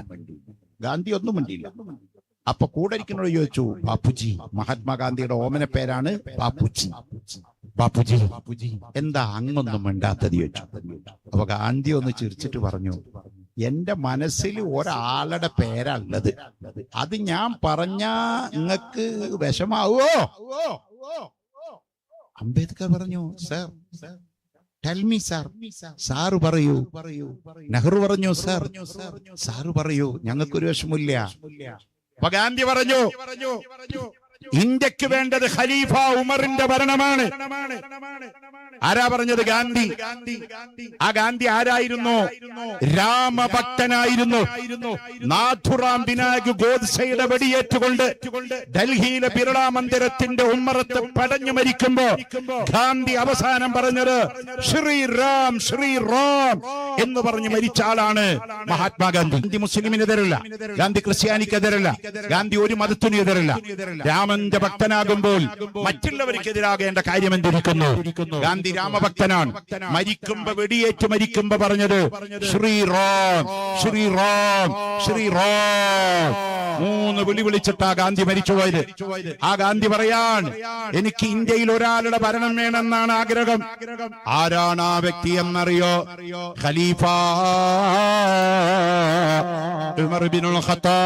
അപ്പൊ കൂടെ ഇരിക്കുന്നവർ ചോദിച്ചു, ബാപ്പുജി, മഹാത്മാഗാന്ധിയുടെ ഓമന പേരാണ് ബാപ്പുജി, എന്താ അങ്ങൊന്നും മിണ്ടാത്തത് ചോദിച്ചു. അപ്പൊ ഗാന്ധി ഒന്ന് ചിരിച്ചിട്ട് പറഞ്ഞു, എന്റെ മനസ്സിൽ ഒരാളുടെ പേരാണുള്ളത്, അത് ഞാൻ പറഞ്ഞാ നിങ്ങക്ക് വിഷമാവോ? അംബേദ്കർ പറഞ്ഞു, sir tell me sir, sir പറയൂ. നെഹ്റു പറഞ്ഞു, സാറ് പറയൂ, ഞങ്ങൾക്കൊരു വിഷമില്ല. അപ്പൊ ഗാന്ധി പറഞ്ഞു, ഇന്ത്യക്ക് വേണ്ടത് ഖലീഫ ഉമറിന്റെ ഭരണമാണ്. ആരാ പറഞ്ഞത്? ഗാന്ധി. ആ ഗാന്ധി ആരായിരുന്നു? രാമഭക്തനായിരുന്നു. നാഥുറാം വിനായക് ഗോഡ്സെയുടെ വെടിയേറ്റുകൊണ്ട് ഡൽഹിയിലെ ബിർള മന്ദിരത്തിന്റെ ഉമ്മറത്ത് പടഞ്ഞു മരിക്കുമ്പോ ഗാന്ധി അവസാനം പറഞ്ഞത് ശ്രീറാം ശ്രീറാം എന്ന് പറഞ്ഞ് മരിച്ച ആളാണ് മഹാത്മാഗാന്ധി. ഗാന്ധി മുസ്ലിമിനെതിരല്ല, ഗാന്ധി ക്രിസ്ത്യാനിക്കെതിരല്ല, ഗാന്ധി ഒരു മതത്തിനും എതിരല്ല. രാമന്റെ ഭക്തനാകുമ്പോൾ മറ്റുള്ളവർക്കെതിരാകേണ്ട കാര്യം എന്തിരിക്കുന്നു? ഗാന്ധി രാമഭക്തനാണ്. മരിക്കുമ്പോ, വെടിയേറ്റ് മരിക്കുമ്പോ പറഞ്ഞത് ശ്രീറാം ശ്രീറാം ശ്രീറാം 3 വിളി വിളിച്ചിട്ടാ ഗാന്ധി മരിച്ചുപോയത്. ആ ഗാന്ധി പറയാൻ, എനിക്ക് ഇന്ത്യയിൽ ഒരാളുടെ ഭരണം വേണമെന്നാണ് ആഗ്രഹം. ആരാണ് ആ വ്യക്തി എന്നറിയോ? ഖലീഫ ഉമർ ബിനുൽ ഖത്താബ്.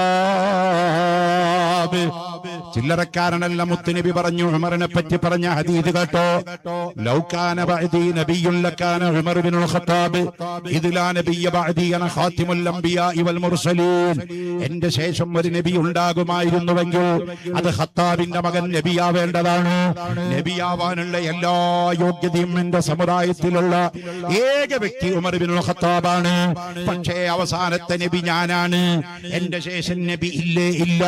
ചില്ലറക്കാരനല്ല. മുത്തുനബി പറഞ്ഞു, ഉമറിനെ പറ്റി പറഞ്ഞ ഹദീസ് കേട്ടോ, ലൗകാന ബഅദി നബിയ്യുൻ ലകാന ഉമർ ബിനുൽ ഖത്താബ് ഇദ് ലാ നബിയ്യ ബഅദി അന ഖാതിമുൽ അംബിയാഇ വൽ മുർസലീൻ. എന്റെ ശേഷം ഒരു നബി ഉണ്ടാകുമായിരുന്നുവെങ്കിൽ അത് ഖത്താബിന്റെ മകൻ നബിയാവേണ്ടതാണ്. നബിയാവാനുള്ള എല്ലാ യോഗ്യതയും എന്റെ സമുദായത്തിലുള്ള ഏക വ്യക്തി ഉമർ ബിനുൽ ഖത്താബാണ്. പക്ഷേ അവസാനത്തെ നബി ഞാനാണ്. എന്റെ ശേഷം നബി ഇല്ല.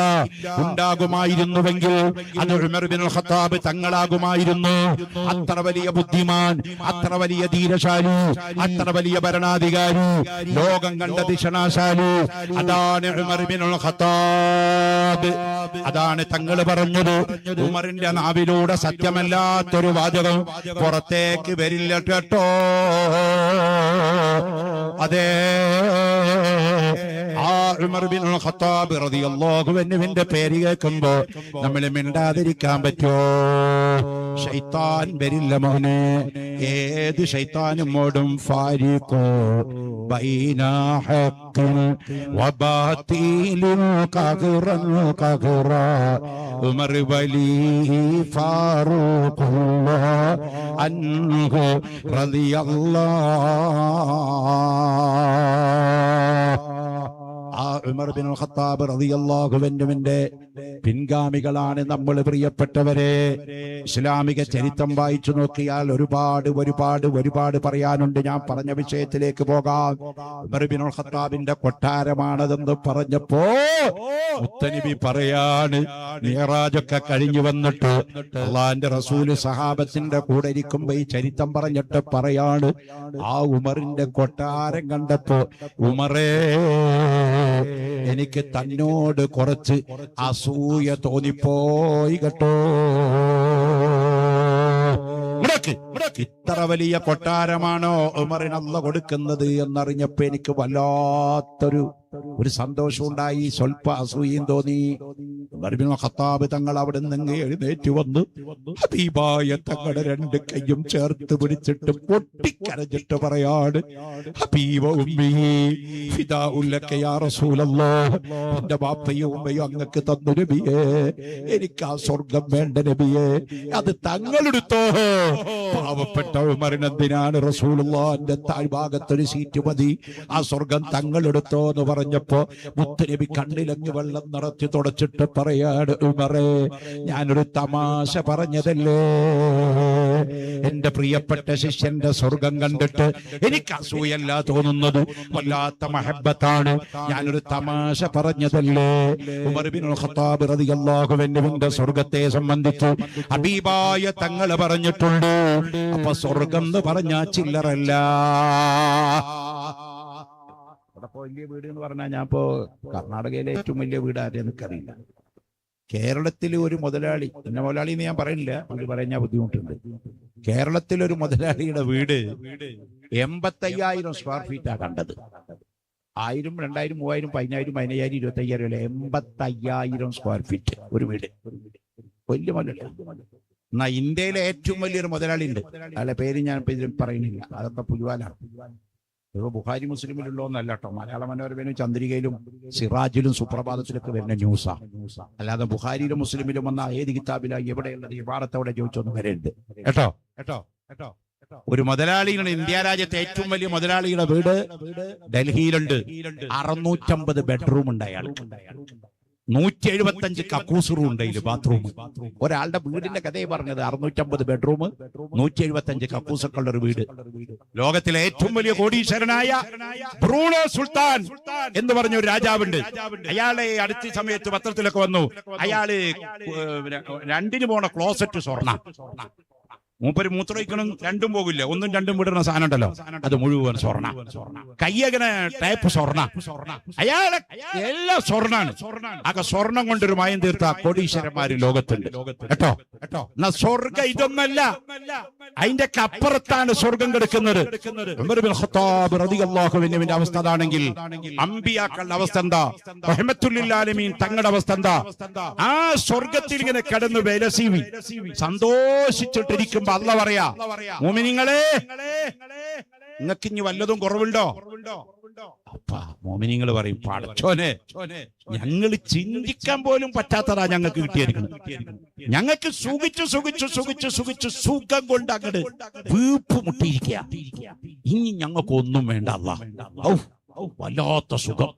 ഉണ്ടാകുമായിരുന്നുവെങ്കിൽ അത് ഉമർ ബിനുൽ ഖത്താബ് തങ്ങളാകുമായിരുന്നു. അത്ര വലിയ ബുദ്ധിമാൻ, അത്ര വലിയ ധീരശാലി, അത്ര വലിയ ഭരണാധികാരി, ലോകം കണ്ട ദിഷണാശാലി, അതാണ് ഉമർ ബിനുൽ ഖത്താബ്. അതാണ് തങ്ങൾ പറഞ്ഞത്, ഉമറിന്റെ നാവിലൂടെ സത്യമല്ലാത്തൊരു വാചകം പുറത്തേക്ക് വരില്ല കേട്ടോ. അതെ, ആ ഉമർ ബിനുൽ ഖത്താബ് റളിയല്ലാഹു അൻഹുവിന്റെ പേര് കേൾക്കുമ്പോ നമ്മൾ മിണ്ടാതിരിക്കാൻ പറ്റുമോ? ശൈത്താൻ വരില്ല മോനെ, ഏത് ശൈത്താനും ഓടും. ഫാരിഖു ബൈന ഹഖ്ഖിൻ വബാതിലിൻ ഖഖറൻ ഖഖറ ഉമർ വലി ഫാറൂഖുല്ലാഹ് അൻഹു റളിയല്ലാഹു. ആ ഉമർ ബിനുൽ ഖത്താബ് റളിയല്ലാഹു അൻഹുവിന്റെ പിൻഗാമികളാണ് നമ്മൾ. പ്രിയപ്പെട്ടവരെ, ഇസ്ലാമിക ചരിത്രം വായിച്ചു നോക്കിയാൽ ഒരുപാട് പറയാനുണ്ട്. ഞാൻ പറഞ്ഞ വിഷയത്തിലേക്ക് പോകാം. ഉമർ ബിനുൽ ഖത്താബിന്റെ കൊട്ടാരമാണതെന്ന് പറഞ്ഞപ്പോ മുത്തനബി പറയാണ്, മിഅ്റാജൊക്കെ കഴിഞ്ഞു വന്നിട്ട് അള്ളാന്റെ റസൂല് സഹാബത്തിന്റെ കൂടെ ഇരിക്കുമ്പോ ഈ ചരിത്രം പറഞ്ഞിട്ട് പറയാണ്, ആ ഉമറിന്റെ കൊട്ടാരം കണ്ടപ്പോ, ഉമറേ, എനിക്ക് തന്നോട് കുറച്ച് അസൂയ തോന്നിപ്പോയി കേട്ടോ. ഇത്ര വലിയ കൊട്ടാരമാണോ ഉമറിന് അല്ലാഹ് കൊടുക്കുന്നത് എന്നറിഞ്ഞപ്പോ എനിക്ക് വല്ലാത്തൊരു ഒരു സന്തോഷം ഉണ്ടായി, സ്വൽപ്പ അസൂയയും തോന്നി. ഉമർ ഇബ്നു ഖത്താബ് തങ്ങൾ അവിടെ നിന്ന് എഴുന്നേറ്റ് വന്ന് ഹബീബായ തങ്ങളുടെ രണ്ട് കൈയും ചേർത്ത് പിടിച്ചിട്ട് പൊട്ടിക്കരഞ്ഞിട്ട് പറയാണ്, ഹബീബ ഉമ്മീ ഫിദാഉൻ ലക യാ റസൂലല്ലാഹ്, എന്റെ ബാപ്പയും ഉമ്മയും അങ്ങക്ക് തന്നു നബിയേ, എനിക്ക് ആ സ്വർഗം വേണ്ട നബിയേ, അത് തങ്ങളെടുത്തോ. പാവപ്പെട്ട ഉമറിനെന്തിനാണ് റസൂലുള്ളാഹിന്റെ താഴ്ഭാഗത്തൊരു സീറ്റ് മതി, ആ സ്വർഗം തങ്ങളെടുത്തോ എന്ന് പറഞ്ഞപ്പോ മുത്തുനബി കണ്ണിലങ്ങ് വെള്ളം നിറച്ച് തുടച്ചിട്ട് പറയാണ്, ഉമറേ ഞാനൊരു തമാശ പറഞ്ഞതല്ലേ, എന്റെ പ്രിയപ്പെട്ട ശിഷ്യന്റെ സ്വർഗം കണ്ടിട്ട് എനിക്ക് അസൂയല്ല തോന്നുന്നത്, വല്ലാത്ത മഹബ്ബത്താണ്, ഞാനൊരു തമാശ പറഞ്ഞതല്ലേ. ഉമർ ഇബ്നുൽ ഖത്താബ് റളിയല്ലാഹു അൻഹുവിന്റെ സ്വർഗത്തെ സംബന്ധിച്ച് ഹബീബായ തങ്ങൾ പറഞ്ഞിട്ടുണ്ട്. അപ്പൊ സ്വർഗം എന്ന് പറഞ്ഞാ ചില്ലറല്ല. വലിയ വീട് എന്ന് പറഞ്ഞാൽ ഞാൻ ഇപ്പോ കർണാടകയിലെ ഏറ്റവും വലിയ വീട് ആരെയും എനിക്കറിയില്ല. കേരളത്തിലെ ഒരു മുതലാളി, എന്നെ മുതലാളി എന്ന് ഞാൻ പറയുന്നില്ല, അത് പറഞ്ഞാൽ ബുദ്ധിമുട്ടുണ്ട്. കേരളത്തിലൊരു മുതലാളിയുടെ വീട് 85,000 സ്ക്വയർ ഫീറ്റാ കണ്ടത്. 1000, 2000, 3000, 10000, 15000, 25,000 അല്ല, 85,000 സ്ക്വയർ ഫീറ്റ് ഒരു വീട്. വലിയ മുതലാളി. എന്നാ ഇന്ത്യയിലെ ഏറ്റവും വലിയൊരു മുതലാളി ഉണ്ട്, അയാളുടെ പേര് ഞാൻ പറയുന്നില്ല, അതൊക്കെ പുലിവാലാണ്. ഇപ്പൊ ബുഖാരി മുസ്ലിമിലുള്ളതൊന്നല്ല കേട്ടോ, മലയാള മനോരമയിലും ചന്ദ്രികയിലും സിറാജിലും സുപ്രഭാതത്തിലൊക്കെ വരുന്ന ന്യൂസാ. അല്ലാതെ ബുഖാരിയിലും മുസ്ലിമിലും വന്ന ഏത് കിതാബിലായി എവിടെയുള്ളത് ഇബാറത്തോടെ ചോദിച്ചൊന്നും വരരുത് കേട്ടോ. ഒരു മുതലാളിയാണ്, ഇന്ത്യ രാജ്യത്തെ ഏറ്റവും വലിയ മുതലാളിയുടെ വീട് ഡൽഹിയിലുണ്ട്. 650 ബെഡ്റൂം ഉണ്ട് അയാൾക്ക്. 175 കക്കൂസ് റൂം ഉണ്ട് അതില്, ബാത്റൂം. ഒരാളുടെ വീടിന്റെ കഥയെ പറഞ്ഞത്. 650 ബെഡ്റൂം, 175 കക്കൂസൊക്കെ ഉള്ള ഒരു വീട്. ലോകത്തിലെ ഏറ്റവും വലിയ കോടീശ്വരനായ ബ്രൂണോ സുൽത്താൻ എന്ന് പറഞ്ഞ ഒരു രാജാവുണ്ട്. അയാളെ അടുത്ത സമയത്ത് പത്രത്തിലൊക്കെ വന്നു, അയാള് 2 പോണ ക്ലോസറ്റ് സ്വർണ്ണ. മൂപ്പര് മൂത്രമൊഴിക്കണം, 2 പോകില്ല, 1ഉം 2ഉം വിടുന്ന സാധനം ഉണ്ടല്ലോ, അത് മുഴുവൻ സ്വർണ്ണ. കയ്യകനെ ടൈപ്പ് സ്വർണ്ണ. അയാളെ എല്ലാം സ്വർണ്ണാണ്. ആകെ സ്വർണം കൊണ്ടൊരു മായം തീർത്ത കോടീശ്വരന്മാര് ലോകത്തുണ്ട് കേട്ടോ. എന്നാ സ്വർഗം ഇതൊന്നല്ല, അതിന്റെ അപ്പുറത്താണ് സ്വർഗം കിടക്കുന്നത്. ഉമർ ഇബ്നുൽ ഖത്താബ് റളിയല്ലാഹു അൻഹുവിന്റെ അവസ്ഥ അതാണെങ്കിൽ അമ്പിയാക്കളുടെ അവസ്ഥ എന്താ, റഹ്മത്തുൽ ലിൽ ആലമീൻ തങ്ങളുടെ അവസ്ഥ എന്താ? ആ സ്വർഗത്തിൽ ഇങ്ങനെ കിടന്ന് വിലസി സന്തോഷിച്ചിട്ടിരിക്കും. അല്ലാഹ് പറയാ, മുഅ്മിനീങ്ങളെ നിങ്ങൾക്ക് ഇനി വല്ലതും കുറവുണ്ടോ? അപ്പാ മോമിനിങ്ങൾ പറയും, പടച്ചോനെ ഞങ്ങൾ ചിന്തിക്കാൻ പോലും പറ്റാത്തതാ ഞങ്ങൾക്ക് കിട്ടിയിരിക്കുന്നത്. ഞങ്ങൾക്ക് സുഖിച്ചു സുഖം കൊണ്ട് അങ്ങട് വീപ്പ് മുട്ടിയിരിക്കുക. ഇനി ഞങ്ങൾക്ക് ഒന്നും വേണ്ട അല്ലാഹ്. വല്ലാത്ത സുഖം.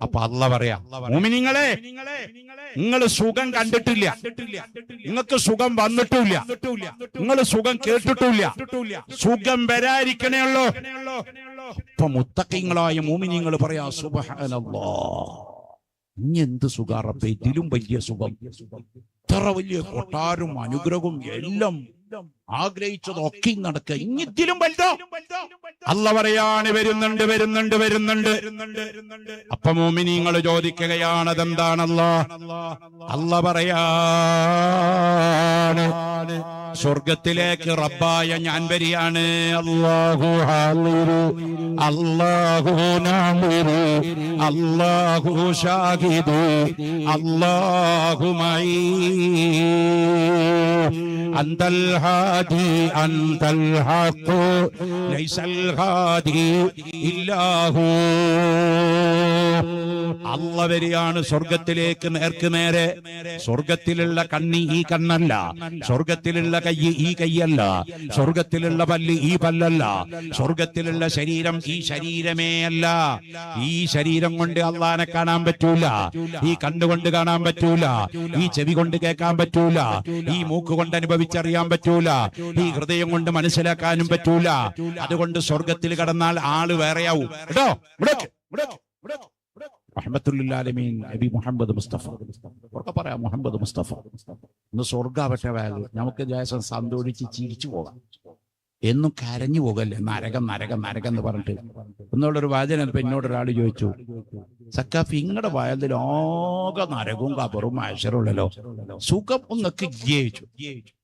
അപ്പൊ അല്ലാഹ് പറയാ, മുഅ്മിനീങ്ങളെ നിങ്ങൾ സുഖം കണ്ടിട്ടില്ല, നിങ്ങൾക്ക് സുഖം വന്നിട്ടില്ല, നിങ്ങൾ സുഖം കേട്ടിട്ടില്ല, സുഖം വരാതിരിക്കണേ ഉള്ളൂ. ഇപ്പൊ മുത്തഖീങ്ങളായ മുഅ്മിനീങ്ങൾ പറയാ, സുബ്ഹാനല്ലാഹ്, ഇനി എന്ത് സുഖാ റബ്ബേ, ഇതിലും വലിയ സുഖം, ഇത്ര വലിയ കൊട്ടാരും അനുഗ്രഹവും എല്ലാം ആഗ്രഹിച്ചതൊക്കെ നടക്കുക, ഇനിത്തിലും വലുതോ? അല്ലാഹ് പറയാണ്, വരുന്നുണ്ട്. അപ്പൊ മുഅ്മിനീങ്ങൾ ചോദിക്കുകയാണ്, അതെന്താണല്ലോ? അല്ലാഹ് പറയാണ്, സ്വർഗത്തിലേക്ക് റബ്ബായ ഞാൻ വരികയാണ്. അല്ലാഹു ഹാദിറു, അല്ലാഹു നാദിറു, അല്ലാഹു ഷാഹിദു, അല്ലാഹു മഈ, അന്തൽ ഹാദി അന്തൽ ഹഖ് ലൈസൽ ഹാദി ഇല്ലാഹു. അല്ലാഹ് വരികയാണ് സ്വർഗത്തിലേക്ക് നേർക്ക് നേരെ. സ്വർഗത്തിലുള്ള കണ്ണി ഈ കണ്ണല്ല, സ്വർഗത്തിലുള്ള കൈ ഈ കൈയല്ല, സ്വർഗത്തിലുള്ള പല്ല് ഈ പല്ലല്ല, സ്വർഗത്തിലുള്ള ശരീരം ഈ ശരീരമേ അല്ല. ഈ ശരീരം കൊണ്ട് അള്ളാനെ കാണാൻ പറ്റൂല, ഈ കണ്ണുകൊണ്ട് കാണാൻ പറ്റൂല, ഈ ചെവി കൊണ്ട് കേൾക്കാൻ പറ്റൂല, ഈ മൂക്ക് കൊണ്ട് അനുഭവിച്ചറിയാൻ പറ്റൂല, ഈ ഹൃദയം കൊണ്ട് മനസ്സിലാക്കാനും പറ്റൂല. അതുകൊണ്ട് സ്വർഗത്തിൽ കടന്നാൽ ആള് വേറെയാവും കേട്ടോ. റഹ്മത്തുൽ ലിൽ ആലമീൻ നബി മുഹമ്മദ് മുസ്തഫ, പറയാം മുഹമ്മദ് മുസ്തഫ. ഇന്ന് സ്വർഗാവട്ടെ വാല് നമുക്ക് ജയസം സന്തോഷിച്ച് ചിരിച്ചു പോകാം, എന്നും കരഞ്ഞു പോകല്ലേ. നരകം എന്ന് പറഞ്ഞിട്ട് എന്നുള്ളൊരു വാചന. ഇപ്പൊ എന്നോടൊരാൾ ചോദിച്ചു, സക്കാഫി ഇങ്ങടെ വയലിൽ ആകെ നരകവും കബറും മനുഷ്യരുള്ളല്ലോ, സുഖം ഒന്നൊക്കെ ചോദിച്ചു.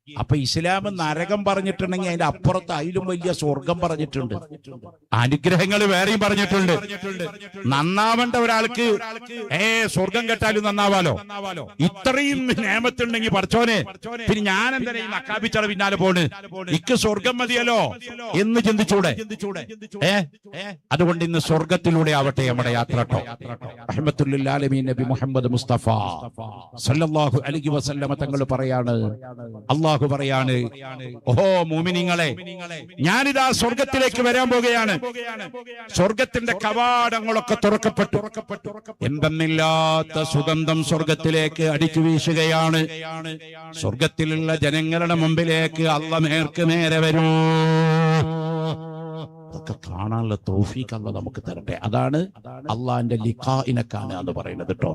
അപ്പൊ ഇസ്ലാം നരകം പറഞ്ഞിട്ടുണ്ടെങ്കിൽ അതിന്റെ അപ്പുറത്ത് അതിലും വലിയ സ്വർഗം പറഞ്ഞിട്ടുണ്ട്, അനുഗ്രഹങ്ങൾ വേറെയും പറഞ്ഞിട്ടുണ്ട്. നന്നാവേണ്ട ഒരാൾക്ക് സ്വർഗം കേട്ടാലും നന്നാവാലോ. ഇത്രയും നേമത്തുണ്ടെങ്കിൽ പഠിച്ചോനെ, പിന്നെ ഞാൻ എന്തിനാ ഈ നക്കാപ്പിച്ചട പിന്നാലെ പോണ്, ഇക്ക് സ്വർഗം മതിയല്ലോ എന്ന് ചിന്തിച്ചൂടെ? അതുകൊണ്ട് ഇന്ന് സ്വർഗത്തിലൂടെ ആവട്ടെ നമ്മുടെ യാത്ര. റഹ്മത്തുൽ ആലമീൻ നബി മുഹമ്മദ് മുസ്തഫ സല്ലല്ലാഹു അലൈഹി വസല്ലമ തങ്ങൾ പറയാണ്, അല്ലാഹു പറയാണ്, ഓഹോ മുഅ്മിനീങ്ങളെ, ഞാനിതാ സ്വർഗത്തിലേക്ക് വരാൻ പോകുകയാണ്. സ്വർഗത്തിന്റെ കവാടങ്ങളൊക്കെ തുറക്കപ്പെട്ടു, എന്തെന്നില്ലാത്ത സുഗന്ധം സ്വർഗത്തിലേക്ക് അടിച്ചു വീശുകയാണ്. സ്വർഗത്തിലുള്ള ജനങ്ങളുടെ മുമ്പിലേക്ക് അല്ലാഹ് നേർക്ക് നേരെ വരൂ. അതൊക്കെ കാണാനുള്ള തൗഫീഖ് അല്ലാഹ് നമുക്ക് തരട്ടെ. അതാണ് അള്ളാഹിന്റെ ലിഖാഇനെ കാണുക എന്ന് പറയുന്നത് കേട്ടോ.